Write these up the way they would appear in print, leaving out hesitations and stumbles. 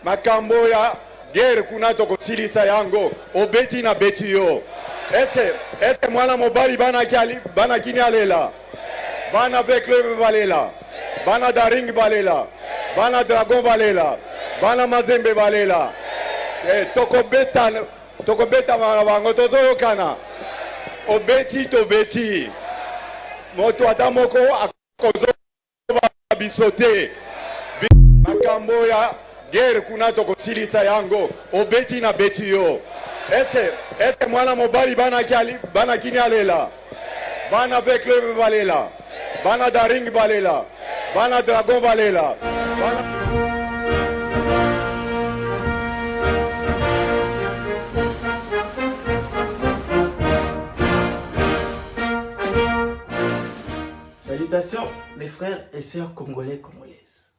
makambo ya guerre kuna tokosilisa yango obeti na beti yo. Est-ce que mwana mobali bana kini alela, bana Veclub balela, bana Daring balela, bana Dragon balela, bana Mazembe balela, tokobeta bango tozoyokana obeti moto ata moko akozoba bisote makambo ya guerre kuna tokosilisa yango obeti na beti yo. Est-ce que mwana mobali bana kini alela, bana Veclub balela, bana Daring balela, bana Dragon balela, Salutations mes frères et sœurs congolais, congolaises.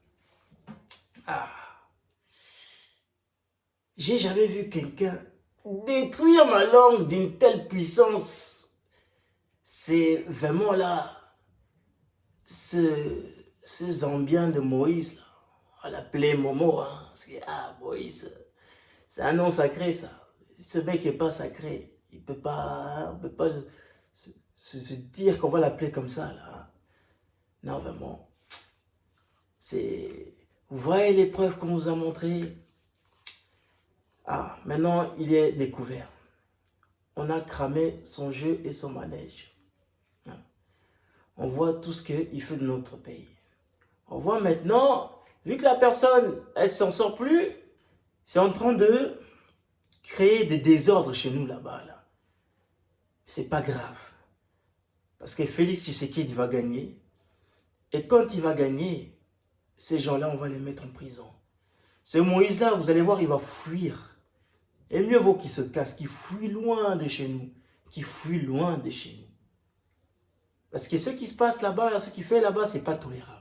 J'ai jamais vu quelqu'un détruire ma langue d'une telle puissance. C'est vraiment là, ce Zambien de Moïse, là. On l'appelait Momo, hein. Parce que, Moïse, c'est un nom sacré, ça. Ce mec n'est pas sacré. On peut pas se dire qu'on va l'appeler comme ça, là. Non, vraiment. Vous voyez les preuves qu'on nous a montrées. Maintenant, il est découvert. On a cramé son jeu et son manège. On voit tout ce qu'il fait de notre pays. On voit maintenant, vu que la personne, elle s'en sort plus, c'est en train de créer des désordres chez nous là-bas. Là. C'est pas grave. Parce que Félix Tshisekedi va gagner. Et quand il va gagner, ces gens-là, on va les mettre en prison. Ce Moïse-là, vous allez voir, il va fuir. Et mieux vaut qu'il se casse, qu'il fuit loin de chez nous. Qu'il fuit loin de chez nous. Parce que ce qui se passe là-bas, là, ce qu'il fait là-bas, c'est pas tolérable.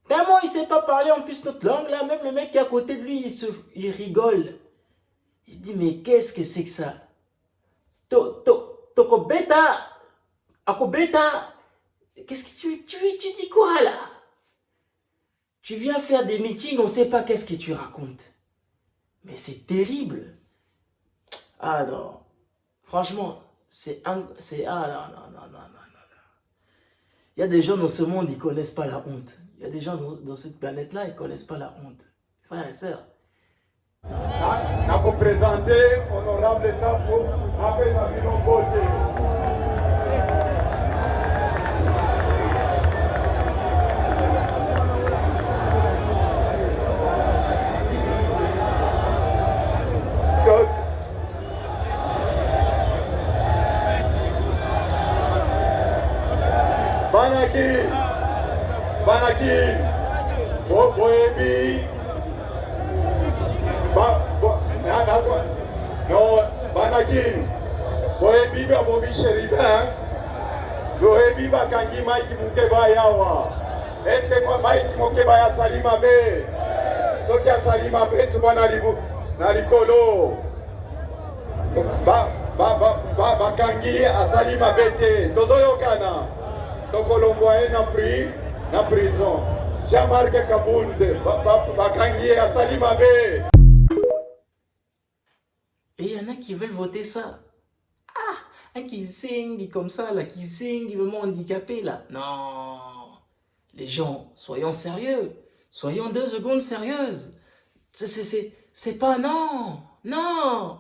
Tellement il ne sait pas parler en plus notre langue, là, même le mec qui est à côté de lui, il rigole. Il se dit, mais qu'est-ce que c'est que ça? Tokobeta, Akobeta, qu'est-ce que tu dis quoi là? Tu viens faire des meetings, on ne sait pas qu'est-ce que tu racontes. Mais c'est terrible. Non. Franchement, non. Il y a des gens dans ce monde, ils ne connaissent pas la honte. Il y a des gens dans cette planète-là, ils ne connaissent pas la honte. Frères et sœurs. Na présenter honorable Safo, après Sabino Bote. Banaki, Boebi, no, Banaki, Boebi, Bobi Sheridan, Boebi, Bakangi, Mike Mukeba Yawa. Est-ce que Mike Mukeba ya Salima Be? Soki ya Salima Be, tu vas na likolo. Bakangi a Salima Bete, Tozoyokana. Tokolomboye na prison. Jean-Marc Kabunde, Bakangi a Salima Be. Et il y en a qui veulent voter ça. Un qui zingue comme ça, là, qui zingue vraiment handicapé, là. Non. Les gens, soyons sérieux. Soyons 2 secondes sérieuses. C'est pas non. Non.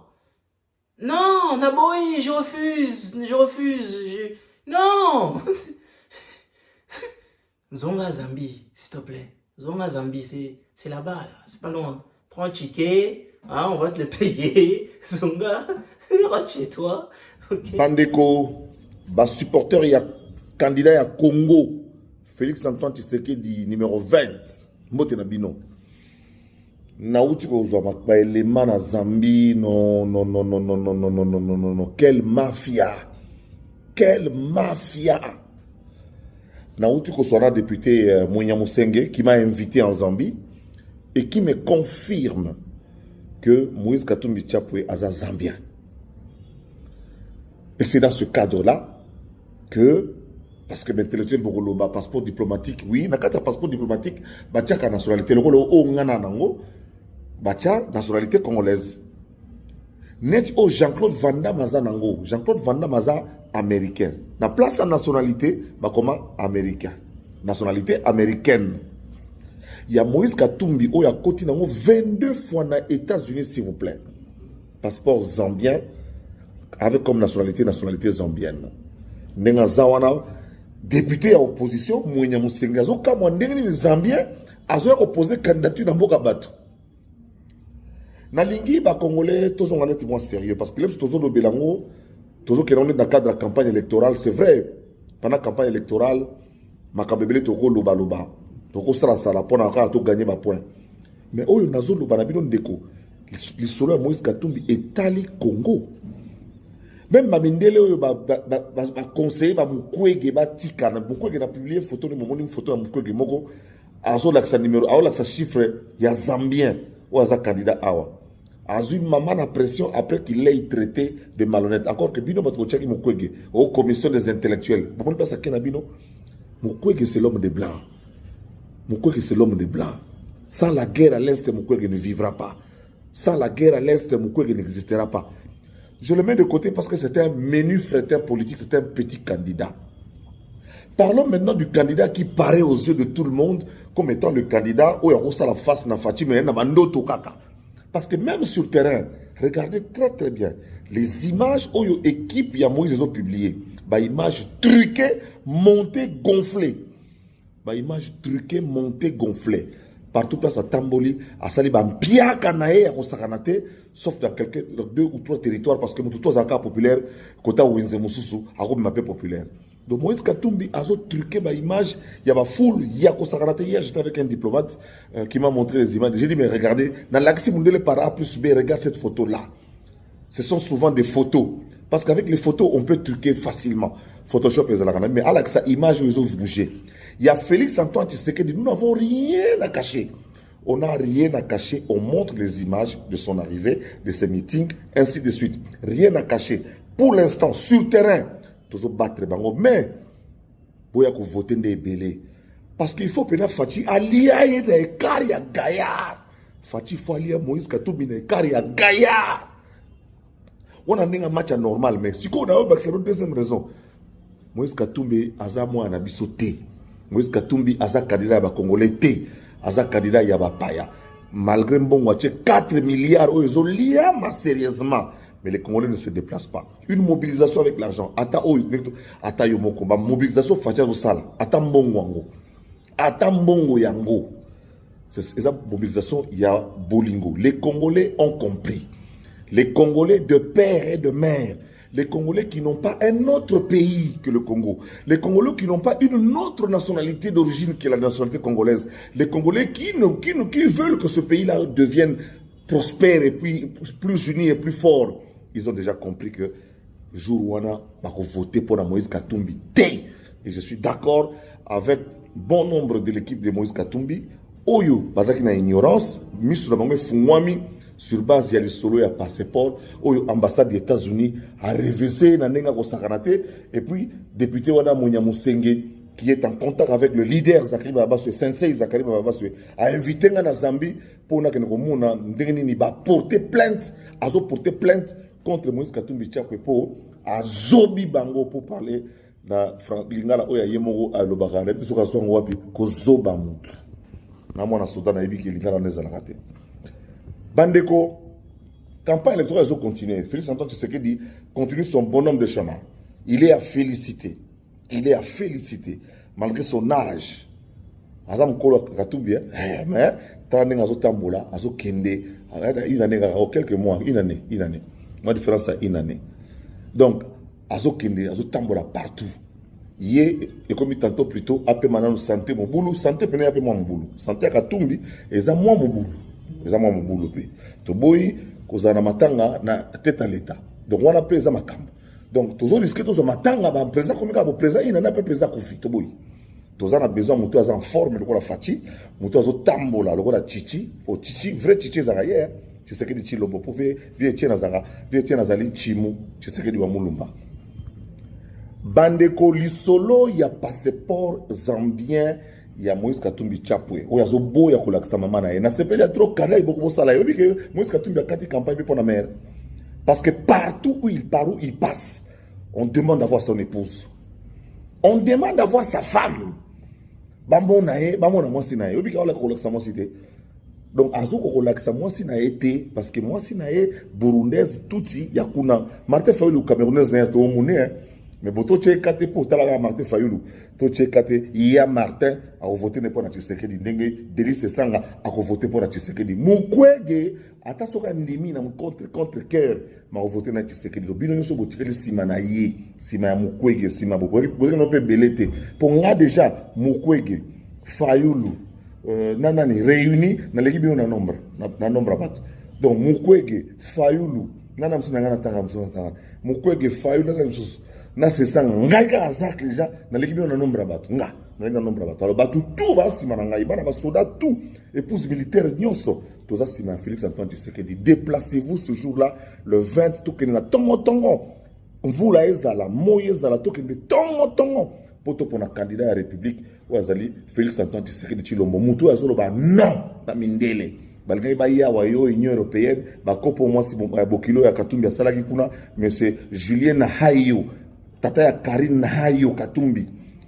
Non, Naboé, je refuse. Non. Zonga Zambi, s'il te plaît. Zonga Zambi, c'est là-bas, là. C'est pas loin. Prends un ticket, on va te le payer. Zonga, rentre chez toi. Okay. Bandeko, supporter, il y a candidat, il y a Congo. Félix Antoine Tshisekedi, numéro 20. Mbote na bino. Na uti ko zwa ba élément na Zambie, non. Quelle mafia. Na uti ko soit député Mounia Moussenge qui m'a invité en Zambie et qui me confirme que Moïse Katumbi Tchapoué est un Zambien. Et c'est dans ce cadre-là que, parce que l'intellectuel Bogoloba, passeport diplomatique, oui, n'a qu'à passeport diplomatique, bah tiens, nationalité, le rôle au ngana nango, bacha nationalité congolaise. Net au Jean-Claude Van Damme aza nango. Jean-Claude Van Damme aza américain. Na place à nationalité, bah comment américain. Nationalité américaine. Il y a Moïse Katumbi, il y a côté 22 fois dans les États-Unis, s'il vous plaît. Passeport zambien, avec comme nationalité zambienne. Nenga Zawana, député à opposition, Mouenya Moussenga, Zoka Mwandengeni Zambien, Azo opposé candidature dans Mboka Bato. Nalingi, ba Congolais, tous ont un moins sérieux, parce que les tous de Belango, tous qui sont dans le cadre de la campagne électorale, c'est vrai, pendant la campagne électorale, Makabebele Toko Loba Loba. Toko Sala Sala, pour gagner ma point. Mais oh, nazo Loba Nabinon Deko, le solo à Moïse Katumbi est allé Congo. Même Mamindele, conseiller, Mukwege, Tika, Mukwege a publié une photo, une photo de Mukwege Moko, Azo Laksa numéro, Azo Laksa chiffre, il y a Zambien, ou Aza candidat Awa. Azo une maman a pression après qu'il ait traité de malhonnête. Encore que Bino Matkochaki Mukwege, aux commissions des intellectuels. Vous comprenez pas ça, Kenabino? Mukwege, c'est l'homme de blanc. Mukwege, c'est l'homme de blanc. Sans la guerre à l'Est, Mukwege ne vivra pas. Sans la guerre à l'Est, Mukwege n'existera pas. Je le mets de côté parce que c'était un menu fretin politique, c'était un petit candidat. Parlons maintenant du candidat qui paraît aux yeux de tout le monde comme étant le candidat où il y a la face na Fatima et na Bandoto Kaka. Parce que même sur le terrain, regardez très très bien, les images où l'équipe y a Moïse ont publié, bah images truquées, montées, gonflées. Bah images truquées, montées, gonflées. Partout place à Tamboli, à Saliba, Mpiaka Nae, à Rosakanate, sauf dans quelques 2 ou 3 territoires, parce que tout est encore populaire, Kota Ouenze Moussoussou, à Roumapé populaire. Donc Moïse Katumbi a truqué ma image, il y a ma foule, il y a Rosakanate. Hier, j'étais avec un diplomate qui m'a montré les images. J'ai dit, mais regardez, dans l'Axi Mundele par A plus B, regarde cette photo-là. Ce sont souvent des photos. Parce qu'avec les photos, on peut truquer facilement. Photoshop, les Alakana. Mais à l'Axa, image, ils ont bougé. Il y a Félix Antoine Tshisekedi, nous n'avons rien à cacher. On n'a rien à cacher, on montre les images de son arrivée, de ses meetings, ainsi de suite. Rien à cacher. Pour l'instant, sur le terrain, toujours battre Bango. Mais, il faut voter des belés. Parce qu'il faut que Fati allier des Karia Gaillard. Fati faut allier Moïse Katumbi des Karia Gaillard. On a un match normal, mais si on a une deuxième raison, Moïse Katumbi a moi un sauté. Moïse Katumbi aza candidat ya Congolais té, aza candidat ya Bapaya. Malgré mbongo 4 milliards ils ont lié sérieusement, mais les Congolais ne se déplacent pas. Une mobilisation avec l'argent, ata yomoko, ba mobilisation fatia zo sala, ata mbongo yango. Ata mbongo yango. C'est ça mobilisation il y a bolingo. Les Congolais ont compris. Les Congolais de père et de mère. Les Congolais qui n'ont pas un autre pays que le Congo. Les Congolais qui n'ont pas une autre nationalité d'origine que la nationalité congolaise. Les Congolais qui veulent que ce pays-là devienne prospère et puis plus uni et plus fort. Ils ont déjà compris que jour où on a voté pour la Moïse Katumbi. Et je suis d'accord avec bon nombre de l'équipe de Moïse Katumbi. Oyo, bazaki na ignorance, misu na bango fungwami. Sur base, il y a les solos, il y a passeport, l'ambassade des États-Unis a révisé Nanenga Kosakanate, et puis, député Wana Mounia Moussenge, qui est en contact avec le leader Zakari Babaswe, Sensei Zakari Babaswe, a invité na Zambie pour porter plainte, contre Moïse Katumbi Tchakwepo, à Zobi Bango pour parler na Lingala Oya Yemoro à Lobagane, tout ce qu'on soit en Wapi, Kozoba Moutou. Namona Soudan a ébi qui Lingala Nezalakate. Bandeko, campagne électorale, ils ont continué. Félix Antoine Tshisekedi continue son bonhomme de chemin. Il est à féliciter. Il est à féliciter. Malgré son âge. Azam Kolo Katumbi, mais Taneng Azo Tambola, Azo Kende, une année, quelques mois, une année. La différence, c'est une année. Donc, Azo Kende, Azo Tambola partout. Et comme il tantôt plutôt, appelé maintenant santé mon boulot, santé peine appelé moi mon boulot. Santé à Katumbi, et ça moi mon boulot. Les amants mon boulot. Toboy, kozana matanga na tête à l'état. Donc on appelle ça makam. Donc toujours risqué tous matanga ba président comme ka président il n'a pas président kofi toboy. Tozana besoin muto en forme le la fati, muto azo tambola le la chichi, o chichi vrai chichi za hier, tu sais que di chilobo pour vie tiena zara, vie tiena zali chimu, tu sais que di wa mulumba. Bandeko lisolo ya passeport zambien ya Moïse Katumbi Chapwe oyo azoboya kolakisa mama na ye na sepeli ya trop kada iboko bosala ye obi ke Moïse Katumbi akati campagne pour la mère parce que partout où il passe on demande d'avoir son épouse, on demande d'avoir sa femme. Bambo na ye bamona mwasi na ye obi ka olaka kolakisa mwasi te. Donc azoko kolakisa mwasi na ye te parce que mwasi na ye burundaise tuti ya kuna Martin Fayulu camerounaise na to mone mais boto tchekate pour tala Martin Fayulu to tchekate ya Martin a voté ne pour na Tshisekedi ndenge Délice Sanga a voté pour na Tshisekedi Mukwege ata soka ndimi na contre cœur ma voté na Tshisekedi do bino nso botikeli sima na ye sima ya Mukwege sima bobo no pe belete pour nga déjà Mukwege Fayulu nanani réunis na leki bino na nombre bato donc Mukwege Fayulu nana msuna ngana tanga msuna Mukwege Fayulu nana msusu na c'est ça ngai ka azak déjà na leki bino na nombre bato nga na nombre bato alors bato tout ba sima na ngai bana ba soldat tout épouse militaire nyonso toza sima Félix Antoine Tshisekedi déplacez-vous ce jour-là le 20 tokene na tongo mvula ezala moye ezala tokende tongo poto pona candidat ya république wazali Félix Antoine Tshisekedi Tshilombo mutu azoloba non na mindele balgai ba yawa yo Union européenne ba kopo mwasi bokilo ya Katumbi asalaki kuna monsieur Julien Nahayo tata ya Karine Nahayo Katumbi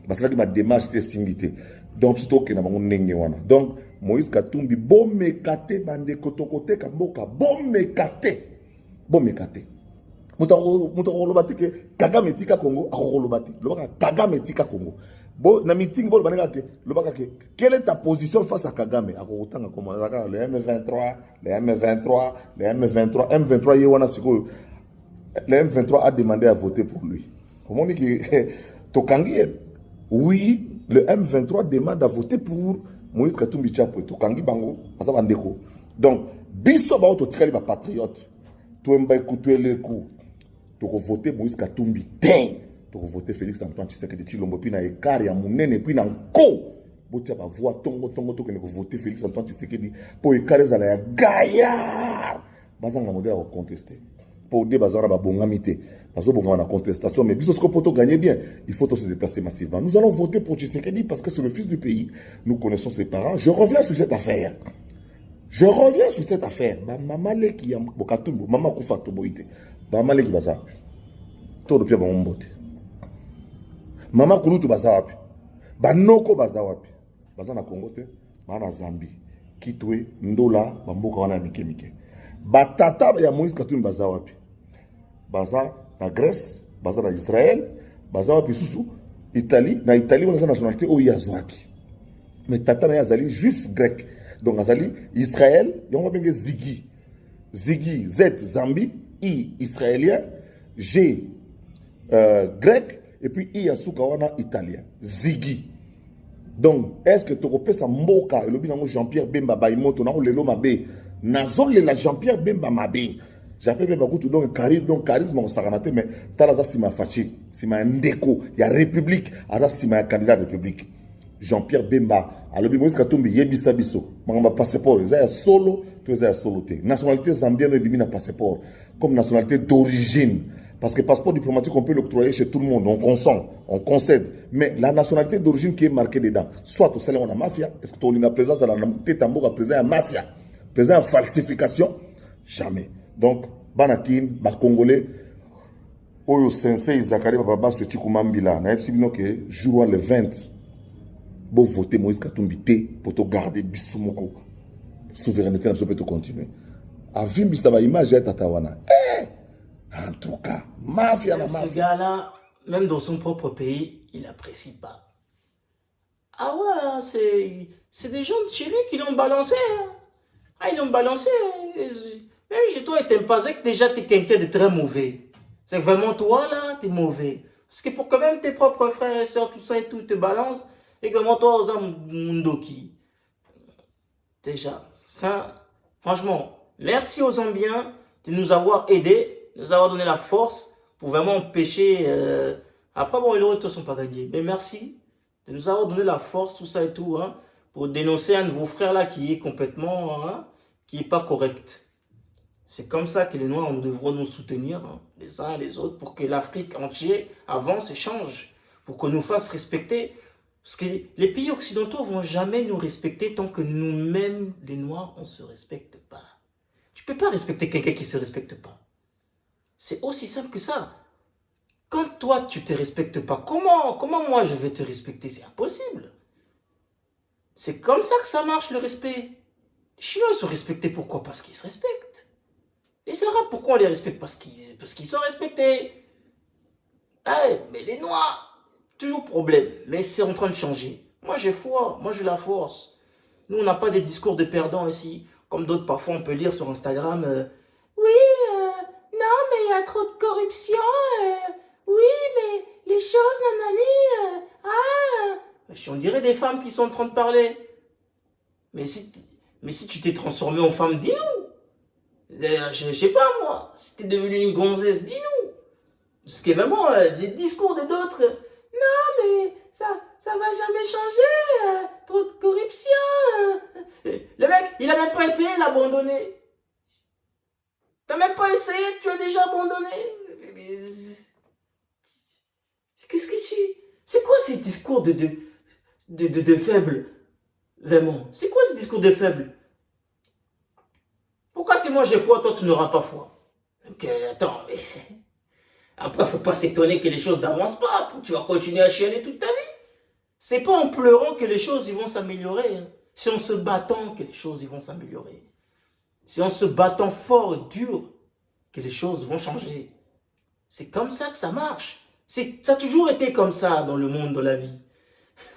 basalaki ba démarche te singité donc plutôt que na bango ndenge wana donc Moïse Katumbi bomekate bande kotokote kamboka bomekate muto koloba te ke Kagame tika Congo akoloba te lobaka Kagame tika Congo bo na meeting bo lobaka ke lobaka ke quelle est ta position face à Kagame akotanga comment le M23 yewana siko le M23 a demandé à voter pour lui comment dit que tokangi oui le M23 demande à voter pour Moïse Katumbi Chapwe tokangi bango asa bandeko donc biso ba to tikali ba patriote to mba ekutuele ku to voter Moïse Katumbi te to voter Félix Antoine Tshisekedi Tshilombo puis na écart ya munene puis na nko botia ba voix tongo to ke voter Félix Antoine Tshisekedi pour écart za la gaillard bazanga modèle à contester pour des bazara ba bongamité bazo bonga na contestation mais biso ce qu'on peut gagner bien il faut se déplacer massivement nous allons voter pour Tshisekedi parce que c'est le fils du pays nous connaissons ses parents je reviens sur cette affaire ba mama leki ya Bokatumbu mama kufa to boite ba mama leki baza to do pia ba mbote mama kulutu baza wapi ba noko baza wapi baza na Congo te ba na Zambie Kitwe Ndola ba mboka wana mike ba tata ya Moïse Katumbi baza wapi baza na Grèce baza na Israël baza wapi susu Italie wana nationalité o yazwaki mais tata na yazali juif grec donc azali Israël yongo benge Ziggy Z Zambie I israélien G grec et puis I asuka wana italien Ziggy donc est-ce que tokopesa mboka elobi nango Jean-Pierre Bemba baimoto na lelo mabe nazole la Jean-Pierre Bemba mabe Jean-Pierre Bemba kutu donc charisme on saranate mais talaza sima fachi sima ndeko ya république aza sima ya candidat de république Jean-Pierre Bemba alobi Moïse Katumbi yebisa biso mangamba passeport eza ya solo to eza ya solo te nationalité zambienne ebimi na passeport comme nationalité d'origine parce que passeport diplomatique on peut l'octroyer chez tout le monde on consent on concède mais la nationalité d'origine qui est marquée dedans soit au sein on a mafia est-ce que tu as la présence dans la tête en boka présent à mafia présent à falsification jamais donc banakin ba congolais oyo sensei Zakari baba so Chikumambila na epsi bino ke jour le 20 bon voter Moïse Katumbi pour te garder bisumoko souveraineté na peut continuer a vimbi ça va image ya tatawana en tout cas mafia la mafia ce gars-là même dans son propre pays il apprécie pas ah ouais c'est des gens de chez lui qui l'ont balancé ils l'ont balancé même chez toi t'aimes pas que déjà t'es quelqu'un de très mauvais c'est vraiment toi là t'es mauvais parce que pour quand même tes propres frères et sœurs tout ça et tout te balance et comment toi aux Mundoki déjà ça franchement merci aux Zambiens de nous avoir aidés de nous avoir donné la force pour vraiment empêcher après bon les autres ne sont pas gagnés mais merci de nous avoir donné la force tout ça et tout pour dénoncer un de vos frères là qui est complètement qui est pas correct. C'est comme ça que les Noirs devront nous soutenir les uns et les autres pour que l'Afrique entière avance et change pour qu'on nous fasse respecter. Parce que les pays occidentaux vont jamais nous respecter tant que nous-mêmes, les Noirs, on ne se respecte pas. Tu peux pas respecter quelqu'un qui ne se respecte pas. C'est aussi simple que ça. Quand toi, tu ne te respectes pas, comment moi je vais te respecter? C'est impossible. C'est comme ça que ça marche, le respect. Les Chinois sont respectés, pourquoi? Parce qu'ils se respectent. Les Arabes, pourquoi on les respecte? Parce qu'ils sont respectés. Hey, mais les Noirs, toujours problème. Mais c'est en train de changer. Moi, j'ai foi. Moi, j'ai la force. Nous, on n'a pas des discours de perdants ici. Comme d'autres, parfois, on peut lire sur Instagram. Oui, non, mais il y a trop de corruption. Oui, mais les choses, nanani. On dirait des femmes qui sont en train de parler. Mais si tu t'es transformé en femme, dis-nous. Je sais pas, moi. Si t'es devenu une gonzesse, dis-nous. Parce que vraiment, les discours de d'autres. Non, mais ça va jamais changer. Trop de corruption. Le mec, il a même pas essayé d'abandonner. T'as même pas essayé, tu as déjà abandonné. Qu'est-ce que tu... C'est quoi ces discours de faibles? Vraiment, c'est quoi ce discours de faible? Pourquoi si moi j'ai foi, toi tu n'auras pas foi? Donc, attends, mais... Après, faut pas s'étonner que les choses n'avancent pas. Tu vas continuer à chialer toute ta vie. C'est pas en pleurant que les choses ils vont s'améliorer. Hein. C'est en se battant que les choses ils vont s'améliorer. C'est en se battant fort et dur que les choses vont changer. C'est comme ça que ça marche. Ça a toujours été comme ça dans le monde, dans la vie.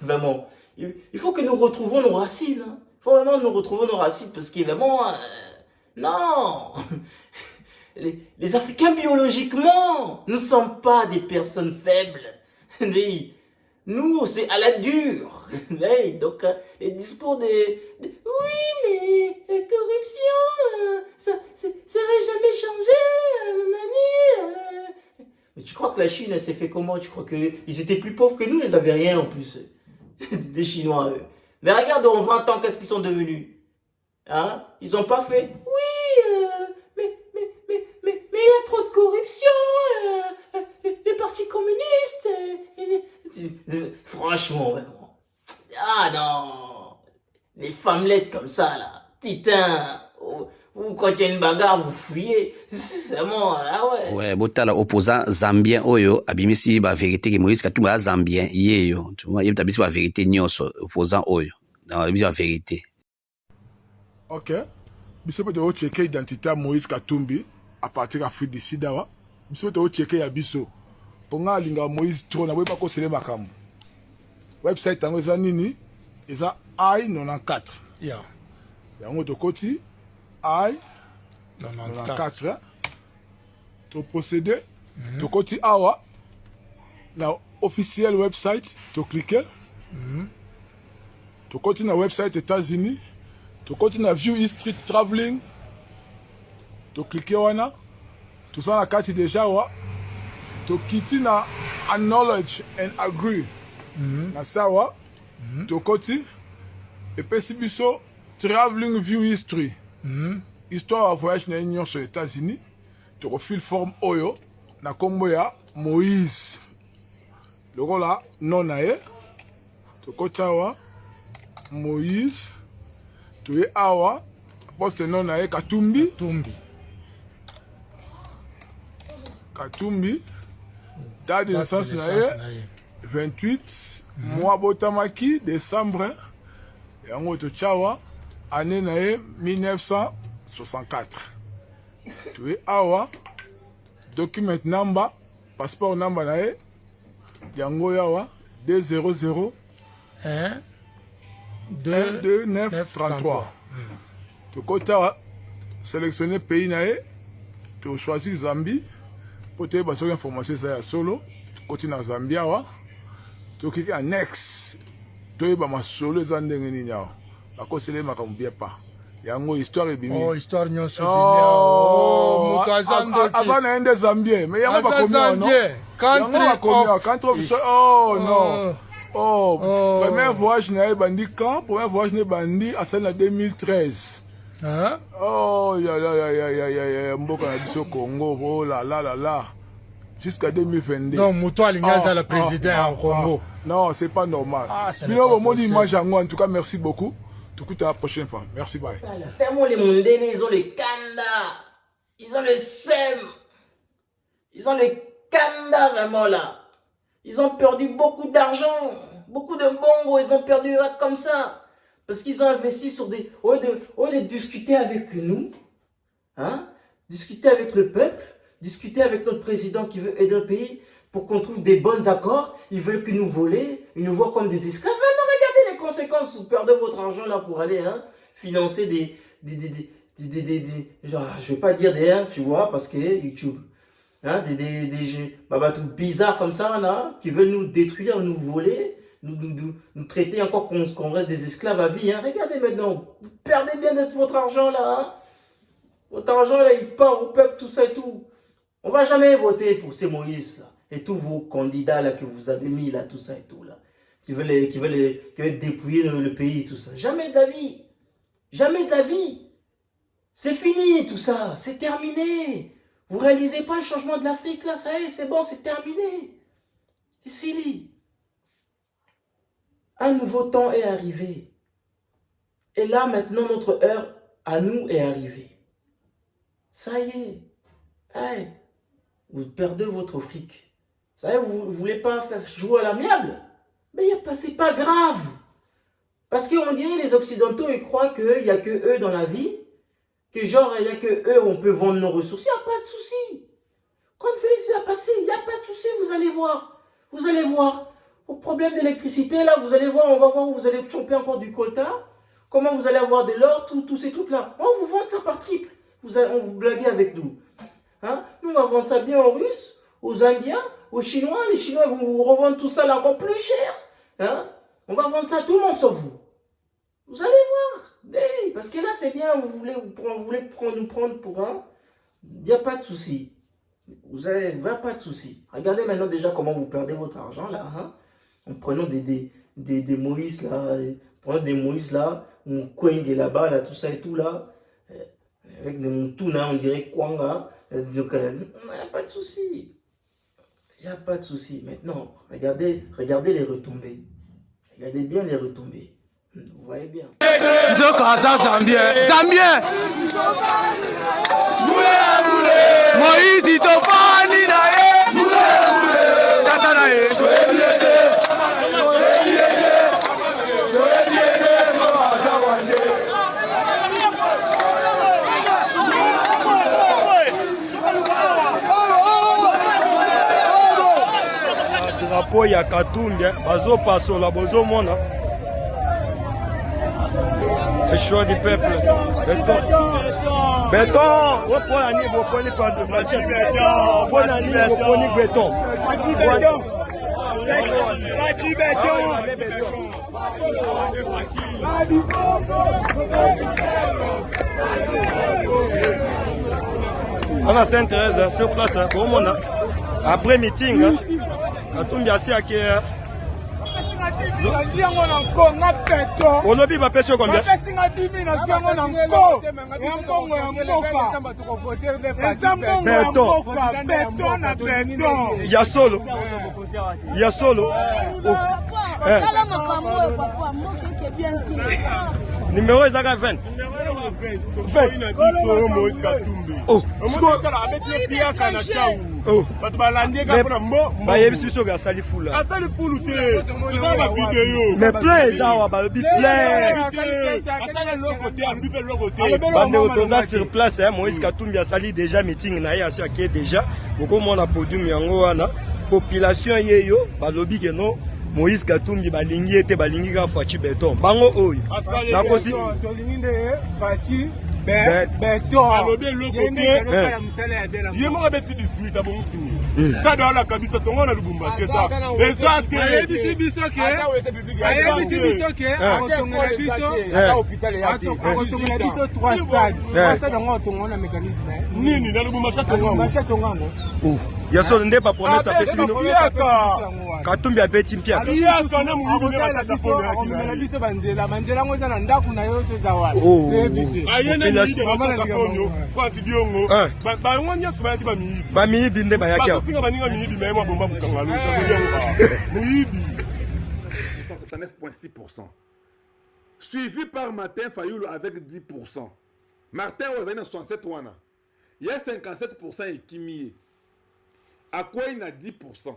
Vraiment. Il faut que nous retrouvons nos racines. Hein. Il faut vraiment nous retrouver nos racines parce que vraiment... non. Les Africains, biologiquement, nous ne sommes pas des personnes faibles. Nous, c'est à la dure. Donc, les discours oui, mais la corruption, ça n'aurait jamais changé. Mais tu crois que la Chine, elle s'est fait comment? Tu crois qu'ils étaient plus pauvres que nous? Ils n'avaient rien en plus. Des Chinois, eux. Mais regarde, en 20 ans, qu'est-ce qu'ils sont devenus? Hein? Ils n'ont pas fait. Oui, mais il y a trop de corruption. Les partis communistes. Franchement, vraiment. Ah non. Les femmelettes comme ça, là. Titan. Ou quand il y a une bagarre, vous fuyez. C'est vraiment, ah ouais. Ouais, botala opposant zambien oyo, abimisi ba vérité que Moïse Katumbi a zambien, yeyo. Tu vois, il tabisi ba vérité nyonso, opposant oyo. Dans la vérité. Ok. Biso peut checker l'identité de Moïse Katumbi à partir de l'Afrique du Sud. Biso peut checker ya biso. Ponga linga Moïse trop na pas kosele makambo. Website tango eza nini? Eza I94. Yeah. Yango to koti I94. To procéder. To koti awa. Na officiel website to cliquer. To koti na website États-Unis. To koti na view history traveling. To cliquer wana. To ça na kati déjà wa. To kiti na acknowledge and agree. Na sawa. To koti. Et puis biso traveling view history. Histoire à voyage na union sur les États-Unis. To refile forme oyo na kombo ya Moïse. Le rôle là non nae. To kotawa Moïse. To ye awa poste non nae Katumbi. Katumbi. Date de naissance nae 28 mois botamaki décembre. Yango to chawa année nae 1964. To ye awa document number passeport number nae yango yawa 200 1 2933. Tu as sélectionné pays nae, tu choisis Zambie. Pour te donner information ça solo, tu continues à Zambia wa. Tu cliques en next. Tu es ma solo zandenge ni nyao. Bako sele makamubia pa. Yango histoire e bimi. Oh, histoire nyonso bimi. Oh, mukazando. Avant ende Zambie, mais yango ba komi non. Country. Oh non. Oh, premier voyage na bandi quand? Premier voyage na bandi à celle en 2013. Hein? Oh, ya, mboka na biso Congo, oh là là là là. jusqu'à 2022. Non, Mouto Alingaza, le président en Congo. Non, c'est pas normal. Ah, c'est Mais au moment d'image en tout cas, merci beaucoup. Tout coup, à la prochaine fois. Merci, bye. Tellement les mondaines, ils ont les candas. Ils ont le SEM. Ils ont les candas vraiment là. Ils ont perdu beaucoup d'argent. Beaucoup de bongo, ils ont perdu là comme ça. Parce qu'ils ont investi sur des... Au lieu de discuter avec nous, hein, discuter avec le peuple, discuter avec notre président qui veut aider le pays pour qu'on trouve des bons accords, ils veulent que nous voler, ils nous voient comme des esclaves. Maintenant, regardez les conséquences. Vous perdez votre argent là pour aller financer genre, je vais pas dire des tu vois, parce que YouTube, hein, des babatous bizarres comme ça, là, qui veulent nous détruire, nous voler, nous traiter encore qu'on reste des esclaves à vie. Hein. Regardez maintenant, vous perdez bien votre argent là. Hein. Votre argent là, il part au peuple, tout ça et tout. On va jamais voter pour ces Moïse là. Et tous vos candidats là que vous avez mis là, tout ça et tout là. Qui veulent dépouiller le pays, tout ça. Jamais de la vie. Jamais de la vie. C'est fini tout ça. C'est terminé. Vous réalisez pas le changement de l'Afrique là, ça y est, c'est bon, c'est terminé. Et Sili. Un nouveau temps est arrivé. Et là, maintenant, notre heure à nous est arrivée. Ça y est. Hey, vous perdez votre fric. Ça y est, vous ne voulez pas faire jouer à l'amiable. Mais c'est pas grave. Parce qu'on dirait les Occidentaux, ils croient qu'il n'y a que eux dans la vie. Que genre, il n'y a que eux, on peut vendre nos ressources. Il n'y a pas de souci. Quand Félix a passé, il n'y a pas de souci, vous allez voir. Vous allez voir. Au problème d'électricité, là, vous allez voir, on va voir où vous allez choper encore du quota. Comment vous allez avoir de l'or, tous ces trucs-là. On vous vend ça par triple. On vous blague avec nous. Hein? Nous, on va vendre ça bien aux Russes, aux Indiens, aux Chinois. Les Chinois vont vous revendre tout ça là encore plus cher. Hein? On va vendre ça à tout le monde sauf vous. Vous allez voir. Oui, parce que là, c'est bien, vous voulez nous prendre pour un. Il n'y a pas de souci. Vous n'avez pas de souci. Regardez maintenant déjà comment vous perdez votre argent là. Hein? En prenant des Moïse là, on coigne là-bas, là, tout ça et tout là. Avec des moutounas, on dirait Kwanga. Donc, il n'y a pas de souci. Il n'y a pas de souci. Maintenant, regardez les retombées. Regardez bien les retombées. Vous voyez bien. Zambien. Moïse Itofani nae. Tata nae. Drapeau ya Katumbi bazo pasola bozo mona. Le choix du peuple. Béton. On a Sainte-Thérèse sur place au monde. Après meeting, Katumbi assis à qui on a bien passé combien? Il y a solo. Numéro est 20. Oh, oh, mais plein ça va plein sur place Moïse Katumbi a sali déjà meeting na ya qui déjà beaucoup monde a podium yango wana population yeyo balobi que non Moïse Katumbi balingi ete balingi ka fachi béton bango oyo nakosi fachi béton alobi le côté yemo beti bisuita bon fini stade ala kabisa tongo na Lubumbashi ça exact biso ke ayebisi biso ke akotongela biso 3 stade yango otonga na mécanisme nini na lubumbashi tonga yango yaso nde bapromese apesi bino Katumbi abeti mpia akomela biso banzela yango eza na ndako na yo toza wapi bamiyibi nde bayaki 79,6%. Suivi par Martin Fayoulou avec 10%. Martin Ouazani 67 wana. Il y a 57% et Kimie. À quoi il y a 10%?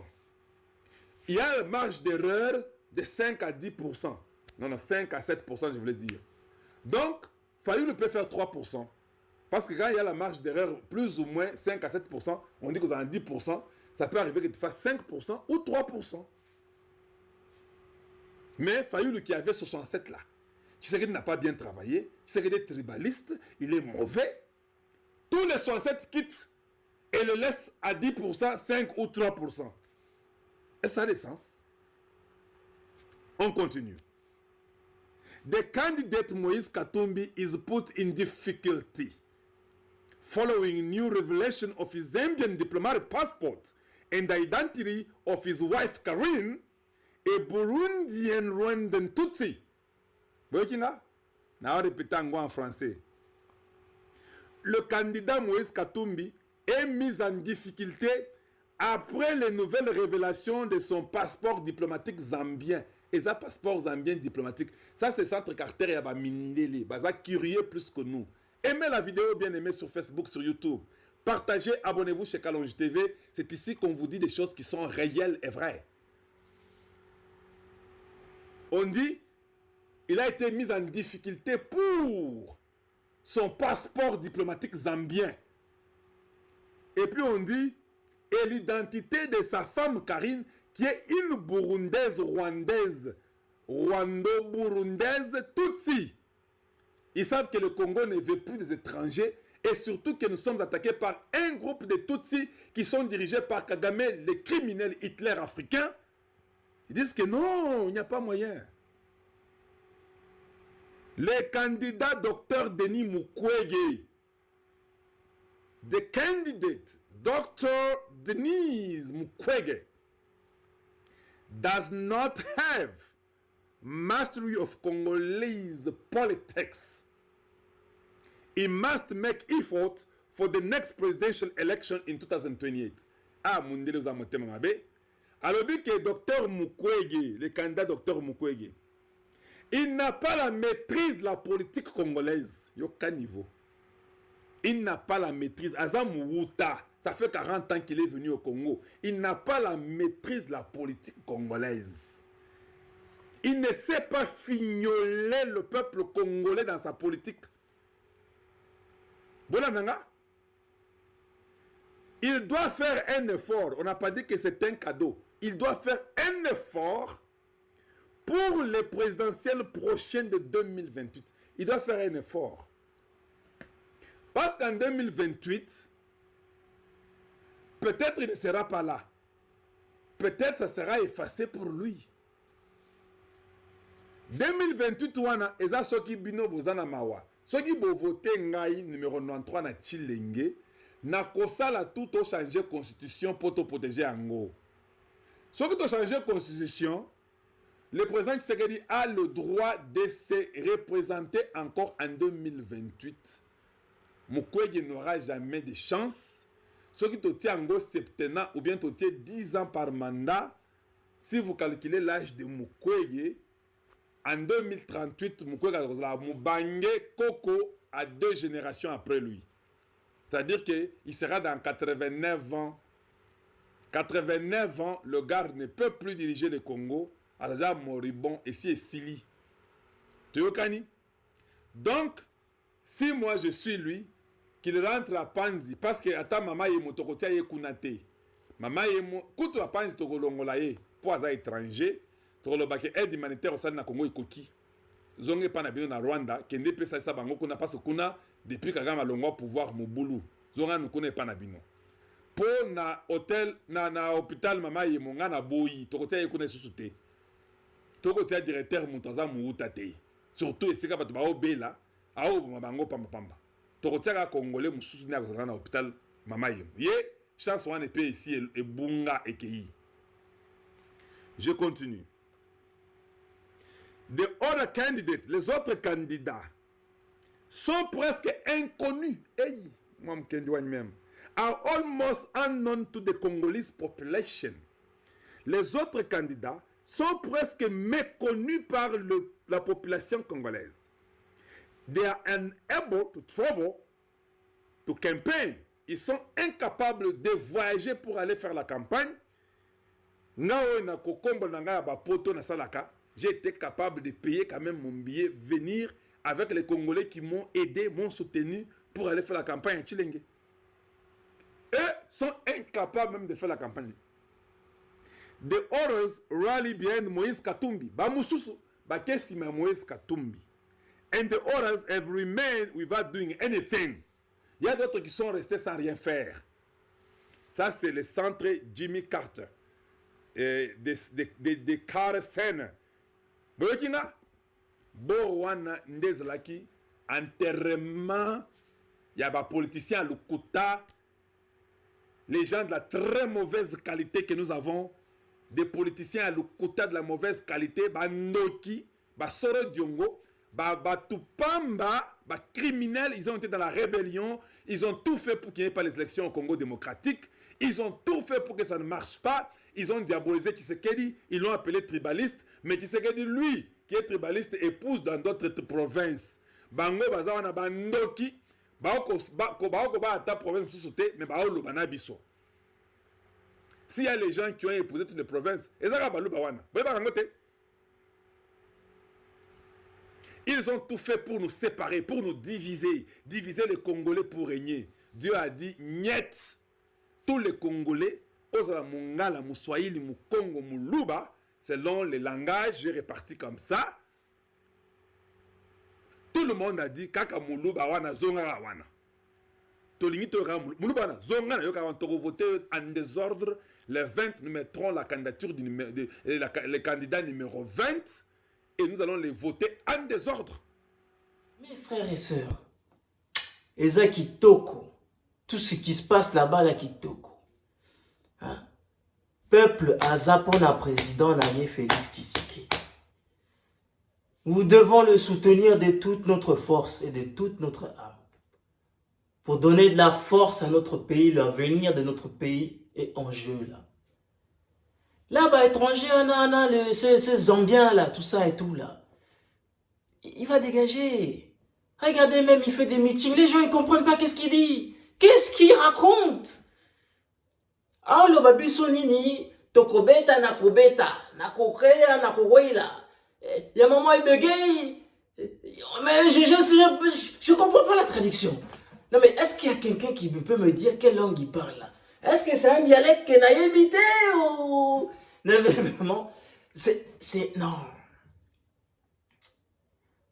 Il y a une marge d'erreur de 5 à 10%. Non, 5 à 7%, je voulais dire. Donc, Fayoulou peut faire 3%. Parce que quand il y a la marge d'erreur plus ou moins 5 à 7%, on dit que vous avez 10%, ça peut arriver que tu fasses 5% ou 3%. Mais Fayoulou qui avait 67 là, Tshisekedi n'a pas bien travaillé, Tshisekedi est tribaliste, il est mauvais. Tous les 67 quittent et le laissent à 10%, 5 ou 3%. Est-ce que ça a des sens? On continue. The candidate Moïse Katumbi is put in difficulty following new revelation of his Zambian diplomatic passport and the identity of his wife Karine, a Burundian Rwandan Tutsi. Burkina, now répétez en français. Le candidat Moïse Katumbi est mis en difficulté après les nouvelles révélations de son passeport diplomatique zambien. Et ça, passeport zambien diplomatique, ça c'est centre carter et Mindele. Baza curieux plus que nous. Aimez la vidéo, bien aimée sur Facebook, sur YouTube. Partagez, abonnez-vous chez Kalonji TV. C'est ici qu'on vous dit des choses qui sont réelles et vraies. On dit, il a été mis en difficulté pour son passeport diplomatique zambien. Et puis on dit, et l'identité de sa femme Karine, qui est une Burundaise rwandaise, rwando-burundaise Tutsi. Ils savent que le Congo ne veut plus des étrangers et surtout que nous sommes attaqués par un groupe de Tutsis qui sont dirigés par Kagame, les criminels Hitler africains. Ils disent que non, il n'y a pas moyen. Le candidat Dr Denis Mukwege, the candidate Dr Denis Mukwege, does not have mastery of Congolese politics. He must make effort for the next presidential election in 2028. Ah, Mundele Zamotema Mabe. Alors, dit que Dr Mukwege, le candidat Dr Mukwege, il n'a pas la maîtrise de la politique congolaise. Il n'y a aucun niveau. Il n'a pas la maîtrise. Azam Wuta, ça fait 40 ans qu'il est venu au Congo. Il n'a pas la maîtrise de la politique congolaise. Il ne sait pas fignoler le peuple congolais dans sa politique. Bonananga. Il doit faire un effort. On n'a pas dit que c'est un cadeau. Il doit faire un effort pour les présidentielles prochaines de 2028. Il doit faire un effort. Parce qu'en 2028, peut-être il ne sera pas là. Peut-être ça sera effacé pour lui. 2028, wana eza soki bino bozana mawa. Soki bo vote ngai numéro 93 na Chilenge, na kosala tout au changer constitution pour te protéger ango. Soki to changer constitution, le président Tshisekedi a le droit de se représenter encore en 2028. Mukwege n'aura jamais de chance. Ceux qui te ango septennat ou bien te 10 ans par mandat, si vous calculez l'âge de Mukwege, en 2038, Mukwege a Mubange Koko à 2 générations après lui. C'est-à-dire qu'il sera dans 89 ans. 89 ans, le gars ne peut plus diriger le Congo. Azaja moribond et si Sili. Tu vois Kani? Donc, si moi je suis lui, qu'il rentre à Panzi, parce que ata maman ye motokotia ye kunate. Maman ye mo, koutu à Panzi tokolongola ye, pour aza étranger, tokolobake aide humanitaire au sein na Congo ikoki. Zonge pa na bino na Rwanda, kende pesa sa bango kuna parce kuna depuis Kagame alongwa pouvoir mobulu. Zonga nukune pa na bino. Po na hôtel na hôpital maman ye monga na boyi, tokotia ye kuna susute. toko tia directeur Moutaza Mouta te. Surtout esika bato ba obela, a bango pamba pamba. Toko tia ka congolais mususu na kozala na hôpital mama yem. Ye chance wana pe ici et bunga ekei. Je continue. The other candidates, les autres candidats sont presque inconnus. Hey, moi même. Are almost unknown to the Congolese population. Les autres candidats sont presque méconnus par la population congolaise. They are unable to travel to campaign. Ils sont incapables de voyager pour aller faire la campagne. J'ai été capable de payer quand même mon billet, venir avec les Congolais qui m'ont aidé, m'ont soutenu pour aller faire la campagne à Chilenge. Eux sont incapables même de faire la campagne. The others rally behind Moïse Katumbi. Bamususu, bakesima Moïse Katumbi. And the others have remained without doing anything. Il y a d'autres qui sont restés sans rien faire. Ça, c'est le centre Jimmy Carter. De Carter Center. Boyokina, Borwana Ndezlaki, enterrement, il y a des politiciens à Lukuta, les gens de la très mauvaise qualité que nous avons, des politiciens à Lukuta de la mauvaise qualité, Bandoki, Soro Diongo, Tupamba, criminels, ils ont été dans la rébellion, ils ont tout fait pour qu'il n'y ait pas les élections au Congo démocratique, ils ont tout fait pour que ça ne marche pas, ils ont diabolisé Tshisekedi, ils l'ont appelé tribaliste, mais Tshisekedi, lui, qui est tribaliste, épouse dans d'autres provinces. Bango, Bazawana, Bandoki, ta province, mais s'il y a les gens qui ont épousé toutes les provinces, ils ont tout fait pour nous séparer, pour nous diviser les Congolais pour régner. Dieu a dit, niet, tous les Congolais, Ozala Mungala, Mouswahili, Mukongo, Muluba, selon les langages, j'ai réparti comme ça. Tout le monde a dit, Kaka Muluba wana zonga wana. Tolingi tora Muluba wana zonga na yoka wana voté en désordre. Les 20, nous mettrons la candidature le candidat numéro 20 et nous allons les voter en désordre. Mes frères et sœurs, Eza Kitoko, tout ce qui se passe là-bas, là, Kitoko. Hein? Peuple Azapona président Naye Félix Tshisekedi. Nous devons le soutenir de toute notre force et de toute notre âme. Pour donner de la force à notre pays, l'avenir de notre pays est en jeu là. Là-bas, étranger, on a ce Zambien là, tout ça et tout là. Il va dégager. Regardez même, il fait des meetings. Les gens, ils comprennent pas qu'est-ce qu'il dit. Qu'est-ce qu'il raconte? Ah, le babiso nini, tokobeta na kobeta, na kokrea na koweila. Il y a un moment, il bégaye. Mais je comprends pas la traduction. Non, mais est-ce qu'il y a quelqu'un qui peut me dire quelle langue il parle là? Est-ce que c'est un dialecte que n'a évité ou... Non, mais vraiment, non.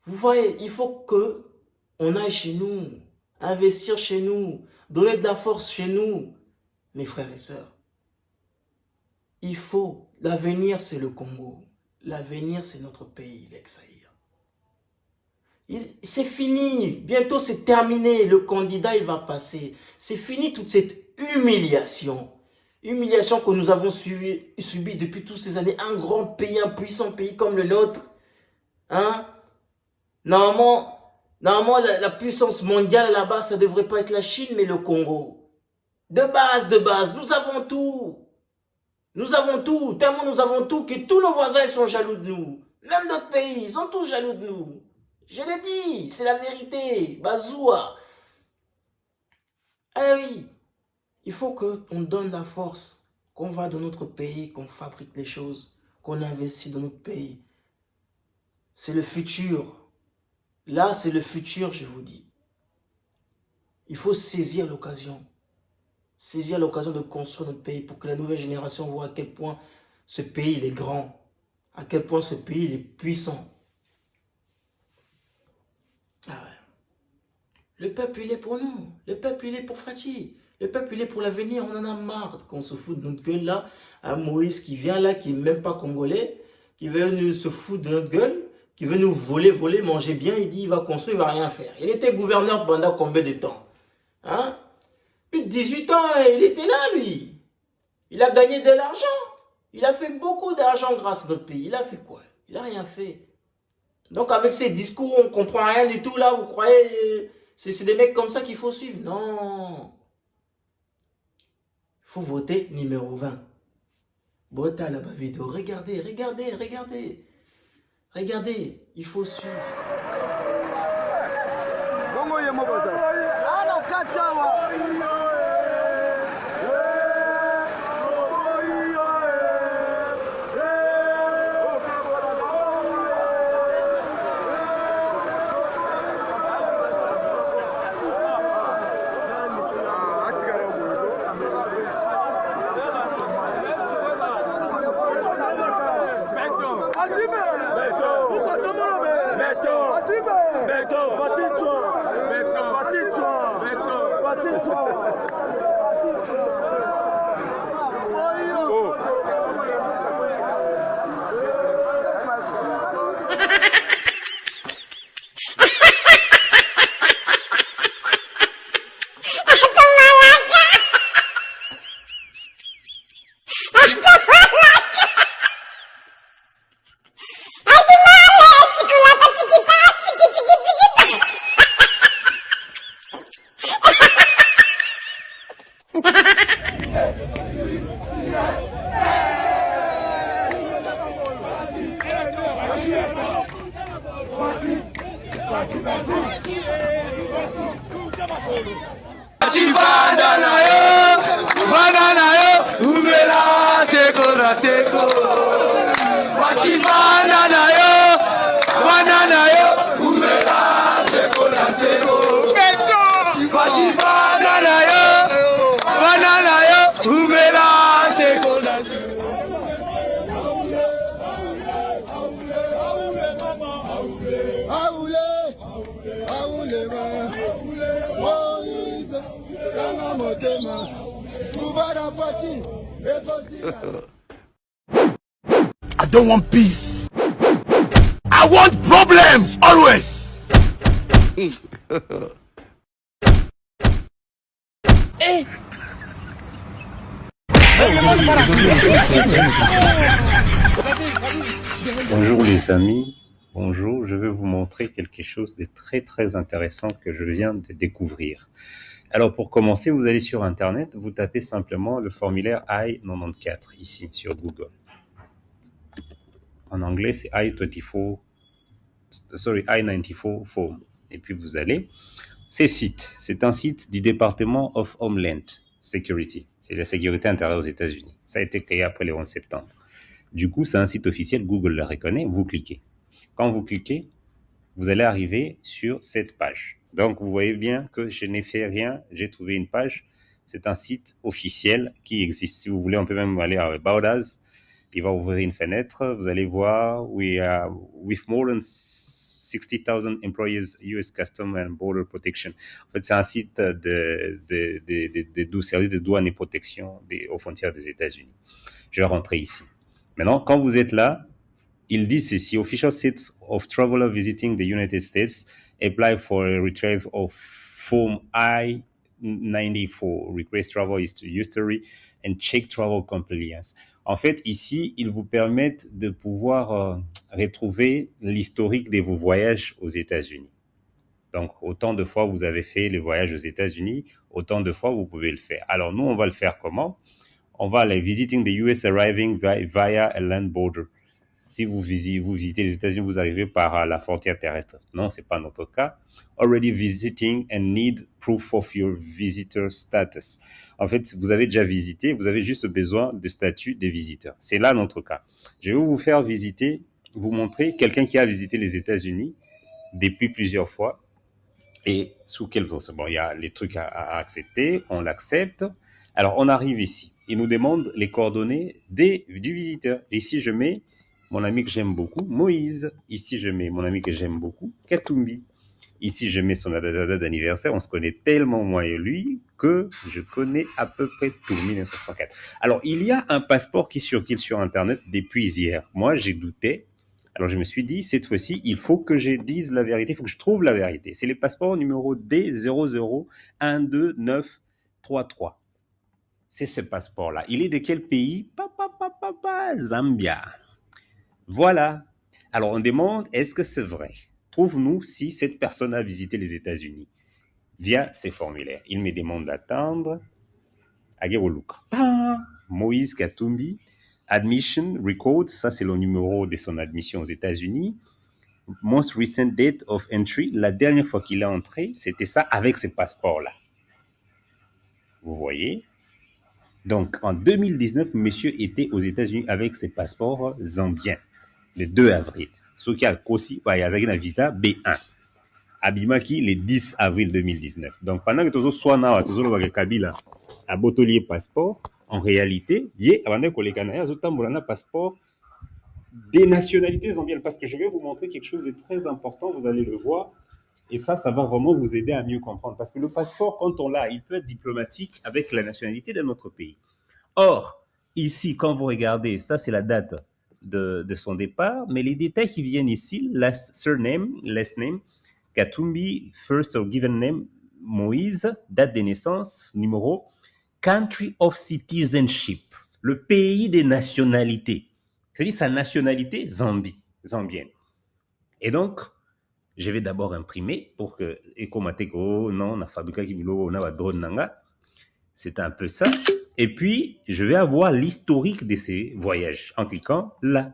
Vous voyez, il faut que on aille chez nous, investir chez nous, donner de la force chez nous. Mes frères et sœurs, il faut, l'avenir c'est le Congo, l'avenir c'est notre pays, l'ex-Zaïre. C'est fini, bientôt c'est terminé, le candidat il va passer. C'est fini toute cette humiliation. Humiliation que nous avons subi depuis toutes ces années. Un grand pays, un puissant pays comme le nôtre. Hein? Normalement la puissance mondiale là-bas, ça ne devrait pas être la Chine, mais le Congo. De base, nous avons tout. Nous avons tout, tellement nous avons tout que tous nos voisins ils sont jaloux de nous. Même notre pays, ils sont tous jaloux de nous. Je l'ai dit, c'est la vérité. Bazoua. Ah oui, il faut qu'on donne la force, qu'on va dans notre pays, qu'on fabrique les choses, qu'on investit dans notre pays. C'est le futur. Là, c'est le futur, je vous dis. Il faut saisir l'occasion. Saisir l'occasion de construire notre pays pour que la nouvelle génération voit à quel point ce pays il est grand, à quel point ce pays il est puissant. Ah ouais. Le peuple il est pour nous, le peuple il est pour Fachi, le peuple il est pour l'avenir. On en a marre qu'on se fout de notre gueule là, à Moïse qui vient là, qui n'est même pas congolais, qui veut nous se foutre de notre gueule, qui veut nous voler, manger bien. Il dit il va construire, il va rien faire. Il était gouverneur pendant combien de temps? Hein? Plus de 18 ans, il était là, lui. Il a gagné de l'argent. Il a fait beaucoup d'argent grâce à notre pays. Il a fait quoi? Il n'a rien fait. Donc avec ces discours, on ne comprend rien du tout là. Vous croyez c'est des mecs comme ça qu'il faut suivre? Non. Il faut voter numéro 20. Bota là-bas vidéo. Regardez. Regardez, il faut suivre. I don't want peace. I want problems always. Bonjour les amis, bonjour, je vais vous montrer quelque chose de très intéressant que je viens de découvrir. Alors pour commencer, vous allez sur internet, vous tapez simplement le formulaire I-94 ici sur Google. En anglais c'est I-94 form. Et puis vous allez, c'est un site du département of Homeland Security, c'est la sécurité intérieure aux États-Unis. Ça a été créé après le 11 septembre. Du coup, c'est un site officiel, Google le reconnaît, vous cliquez. Quand vous cliquez, vous allez arriver sur cette page. Donc, vous voyez bien que je n'ai fait rien, j'ai trouvé une page. C'est un site officiel qui existe. Si vous voulez, on peut même aller à About Us. Il va ouvrir une fenêtre. Vous allez voir, with more than 60,000 employees, US Customs and Border Protection. En fait, c'est un site de services de douane et protection aux frontières des États-Unis. Je vais rentrer ici. Maintenant, quand vous êtes là, il dit ceci: Official sites of traveler visiting the United States apply for a retrieve of Form I-94, request travel history and check travel compliance. En fait, ici, ils vous permettent de pouvoir retrouver l'historique de vos voyages aux États-Unis. Donc, autant de fois vous avez fait les voyages aux États-Unis, autant de fois vous pouvez le faire. Alors, nous, on va le faire comment? On va aller visiting the US arriving via a land border. Si vous visitez les États-Unis, vous arrivez par la frontière terrestre. Non, c'est pas notre cas. Already visiting and need proof of your visitor status. En fait, vous avez déjà visité, vous avez juste besoin de statut de visiteur. C'est là notre cas. Je vais vous faire visiter, vous montrer quelqu'un qui a visité les États-Unis depuis plusieurs fois. Et sous quel... Bon, il y a les trucs à accepter, on l'accepte. Alors, on arrive ici. Il nous demande les coordonnées du visiteur. Ici, je mets mon ami que j'aime beaucoup, Moïse. Ici, je mets mon ami que j'aime beaucoup, Katumbi. Ici, je mets son date d'anniversaire. On se connaît tellement, moi et lui, que je connais à peu près tout, 1964. Alors, il y a un passeport qui circule sur Internet depuis hier. Moi, j'ai douté. Alors, je me suis dit, cette fois-ci, il faut que je dise la vérité, il faut que je trouve la vérité. C'est le passeport numéro D00129333. C'est ce passeport-là. Il est de quel pays? Zambia. Voilà. Alors, on demande, est-ce que c'est vrai? Trouve-nous si cette personne a visité les États-Unis via ces formulaires. Il me demande d'attendre. Ageroluka. Moïse Katumbi. Admission record. Ça, c'est le numéro de son admission aux États-Unis. Most recent date of entry. La dernière fois qu'il est entré, c'était ça avec ce passeport-là. Vous voyez? Donc, en 2019, monsieur était aux États-Unis avec ses passeports zambiens. Le 2 avril. Ce qui a aussi, il y a un visa B1. Abimaki, le 10 avril 2019. Donc, pendant que tu sois là, tu sois Kabila, à Botolier passeport, en réalité, il y a un passeport des nationalités zambiennes. Parce que je vais vous montrer quelque chose de très important, vous allez le voir. Et ça va vraiment vous aider à mieux comprendre. Parce que le passeport, quand on l'a, il peut être diplomatique avec la nationalité de notre pays. Or, ici, quand vous regardez, ça c'est la date de son départ, mais les détails qui viennent ici, last surname, last name, Katumbi, first or given name, Moïse, date de naissance, numéro, country of citizenship, le pays des nationalités. C'est-à-dire sa nationalité zambienne. Et donc, je vais d'abord imprimer pour que, non, na fabriqué kibilo, na drone nanga. C'est un peu ça. Et puis, je vais avoir l'historique de ces voyages en cliquant là.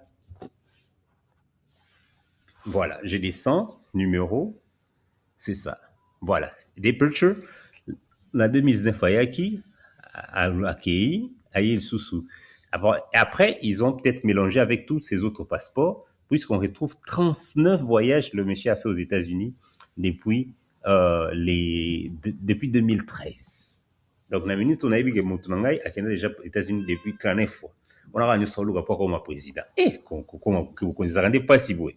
Voilà, je descends, numéro, c'est ça. Voilà, departure, la 2019 Ayaki, Akei, Aïe Soussou. Après, ils ont peut-être mélangé avec tous ces autres passeports, puisqu'on retrouve 39 voyages que le monsieur a fait aux États-Unis depuis 2013. Donc, la minute, on a vu que Montunangai a déjà aux États-Unis depuis 40 fois. On a gagné sur le rapport comme président. Et comment vous ne rendez pas si beau.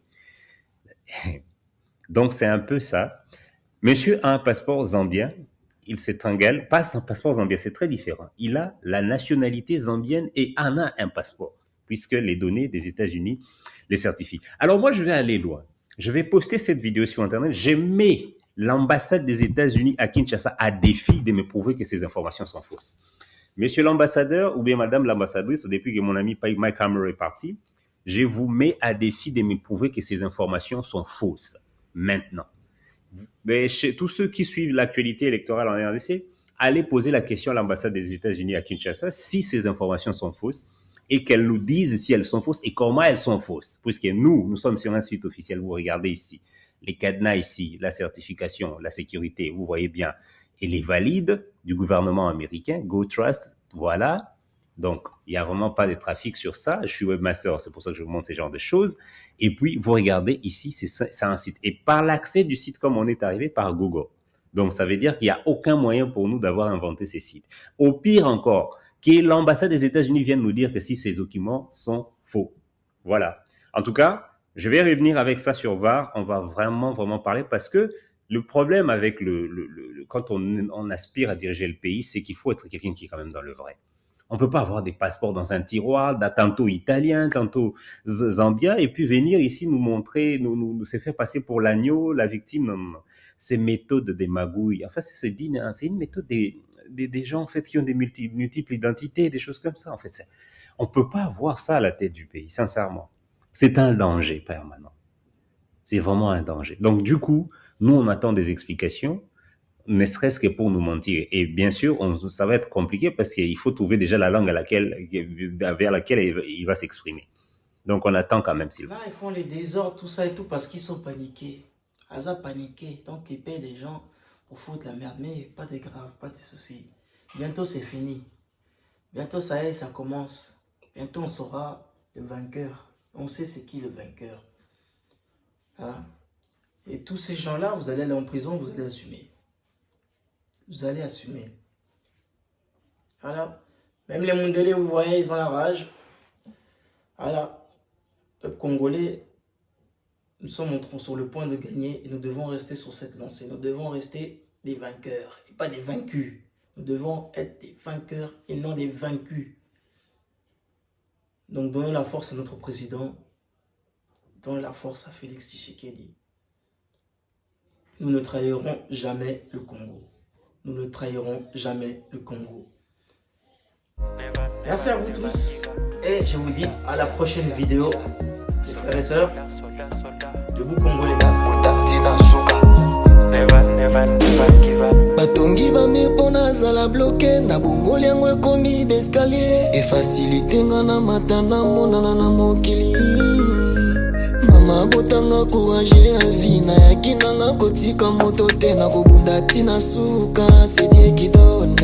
Donc, c'est un peu ça. Monsieur a un passeport zambien. Il s'étrangle. Pas un passeport zambien, c'est très différent. Il a la nationalité zambienne et en a un passeport, puisque les données des États-Unis les certifient. Alors, moi, je vais aller loin. Je vais poster cette vidéo sur Internet. Je mets l'ambassade des États-Unis à Kinshasa à défi de me prouver que ces informations sont fausses. Monsieur l'ambassadeur ou bien madame l'ambassadrice, depuis que mon ami Mike Hammer est parti, je vous mets à défi de me prouver que ces informations sont fausses. Maintenant. Mais chez tous ceux qui suivent l'actualité électorale en RDC, allez poser la question à l'ambassade des États-Unis à Kinshasa si ces informations sont fausses et qu'elles nous disent si elles sont fausses et comment elles sont fausses. Puisque nous sommes sur un site officiel, vous regardez ici. Les cadenas ici, la certification, la sécurité, vous voyez bien. Et les valides du gouvernement américain, GoTrust, voilà. Donc, il n'y a vraiment pas de trafic sur ça. Je suis webmaster, c'est pour ça que je vous montre ce genre de choses. Et puis, vous regardez ici, c'est un site. Et par l'accès du site, comme on est arrivé, par Google. Donc, ça veut dire qu'il n'y a aucun moyen pour nous d'avoir inventé ces sites. Au pire encore, que l'ambassade des États-Unis vienne nous dire que si ces documents sont faux. Voilà. En tout cas, je vais revenir avec ça sur VAR. On va vraiment parler parce que le problème avec quand on aspire à diriger le pays, c'est qu'il faut être quelqu'un qui est quand même dans le vrai. On peut pas avoir des passeports dans un tiroir, tantôt italien, tantôt zambien, et puis venir ici nous montrer, nous se faire passer pour l'agneau, la victime. Non. Ces méthodes des magouilles. Enfin, c'est une méthode des gens, en fait, qui ont des multiples identités, des choses comme ça. En fait, on peut pas avoir ça à la tête du pays, sincèrement. C'est un danger permanent. C'est vraiment un danger. Donc, du coup, nous, on attend des explications, ne serait-ce que pour nous mentir. Et bien sûr, ça va être compliqué parce qu'il faut trouver déjà la langue vers laquelle il va s'exprimer. Donc, on attend quand même, Sylvain. Là, ils font les désordres, tout ça et tout, parce qu'ils sont paniqués. Asa paniqué, donc ils paient les gens pour foutre la merde. Mais pas de grave, pas de soucis. Bientôt, c'est fini. Bientôt, ça y est, ça commence. Bientôt, on saura le vainqueur. On sait c'est qui le vainqueur. Hein? Et tous ces gens-là, vous allez aller en prison, vous allez assumer. Vous allez assumer. Voilà. Même les Mondélés, vous voyez, ils ont la rage. Voilà. Le peuple congolais nous sommes sur le point de gagner et nous devons rester sur cette lancée. Nous devons rester des vainqueurs et pas des vaincus. Nous devons être des vainqueurs et non des vaincus. Donc donnons la force à notre président. Donnons la force à Félix Tshisekedi. Nous ne trahirons jamais le Congo. Nous ne trahirons jamais le Congo. Merci à vous tous et je vous dis à la prochaine vidéo, les frères et sœurs. Debout Congolais. Batongi bami pona zala bloqué na bongoli yango ekomi d'escalier e facilité nga na matana monana na mokili. Mama botanga courage ya vie na yaki nanga kotika moto te na kobunda tina suka c'est Dieu qui donne.